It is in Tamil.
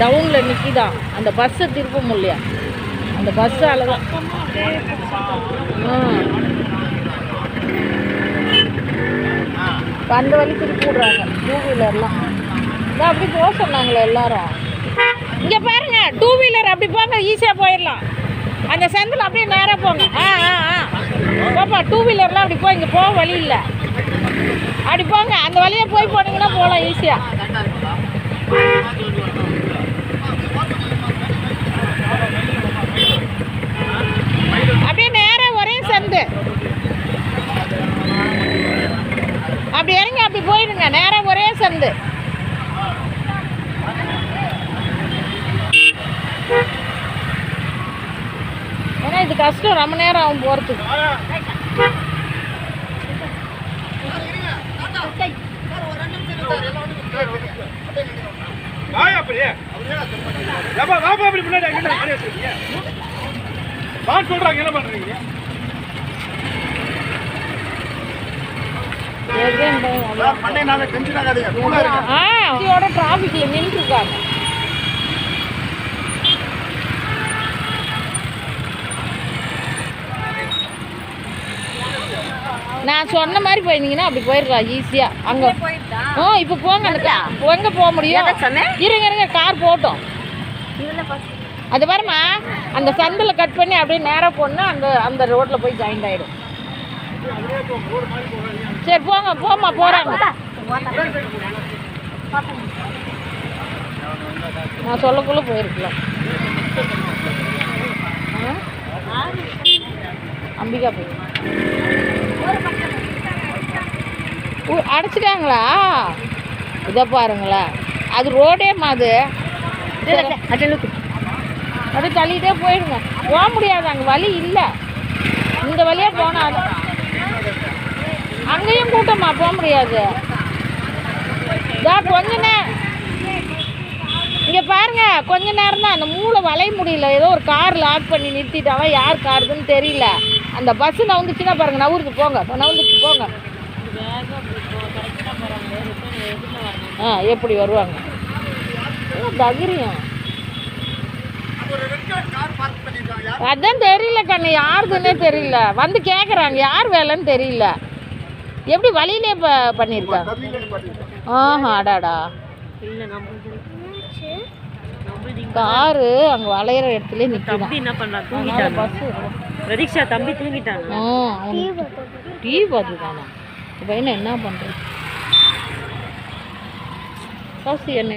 டவுனில் நிற்கிதான். அந்த பஸ்ஸை திருப்ப முடியல. அந்த பஸ்ஸால் தான். அந்த வழி திருப்பி விட்றாங்க 2 வீலர்லாம். இதான் அப்படி போக சொன்னாங்களே எல்லாரும். இங்கே பாருங்க, 2 வீலர் அப்படி போங்க, ஈஸியாக போயிடலாம். அந்த சந்தில் அப்படியே நேராக போங்க. பாப்பா 2 வீலர்லாம் அப்படி போய் இங்கே போக வழி இல்லை. அப்படி போங்க, அந்த வழியை போய் போனீங்கன்னா போகலாம் ஈஸியாக. அப்படியே நேராக ஒரே சந்து. அப்படி இறங்கி அப்படி போயிடுங்க, நேராக ஒரே சந்து. ஏன்னா இது கஷ்டம், ரொம்ப நேரம் ஆகும் போகிறதுக்கு. டிராபிக்ல நின்றுருக்காங்க. நான் சொன்ன மாதிரி போயிருந்தீங்கன்னா அப்படி போயிடலாம் ஈஸியாக. அங்கே இப்போ போங்க. அந்த எங்கே போக முடியும்? இருங்க கார் போட்டோம். அது பாருமா, அந்த சந்தில் கட் பண்ணி அப்படியே நேராக போனால் அந்த ரோட்டில் போய் ஜாயிண்ட் ஆகிடும். சரி போமா போகிறாங்க. நான் சொல்லக்குள்ளே போயிருக்கலாம். அம்பிகா போய் அடைச்சிட்டாங்களா? இதை பாருங்களேன், அது ரோடே மாது. அது தள்ளிகிட்டே போயிடுங்க. போக முடியாது, அங்கே வழி இல்லை. இந்த வழியாக போனால் அங்கேயும் கூட்டமா போக முடியாது. கொஞ்ச நேரம் இங்கே பாருங்க, கொஞ்ச நேரம் தான். அந்த மூளை வளைய முடியல. ஏதோ ஒரு கார் லாக் பண்ணி நிறுத்திட்டாவா, யார் காருதுன்னு தெரியல. அந்த பஸ்ஸு நவுந்துச்சுன்னா பாருங்க, நவுருக்கு போங்க, நவுந்துச்சு போங்க. எப்படி வருவாங்க? தகிரியம் அதான் தெரியல கண்ணு, யாருதுன்னே தெரியல. வந்து கேட்குறாங்க, யார் வேலைன்னு தெரியல. எப்படி வழியிலே பண்ணியிருக்காங்க? அடாடா, காரு அங்கே வளையிற இடத்துல நிற்கிறான். என்ன பண்ணலாம்? தூங்கிட்டாங்க. பஸ் பிரதீக்ஷா தம்பி தூங்கிட்டாங்க. டீ பார்த்துதானா? பையனை என்ன பண்ணுறது? காசு என்ன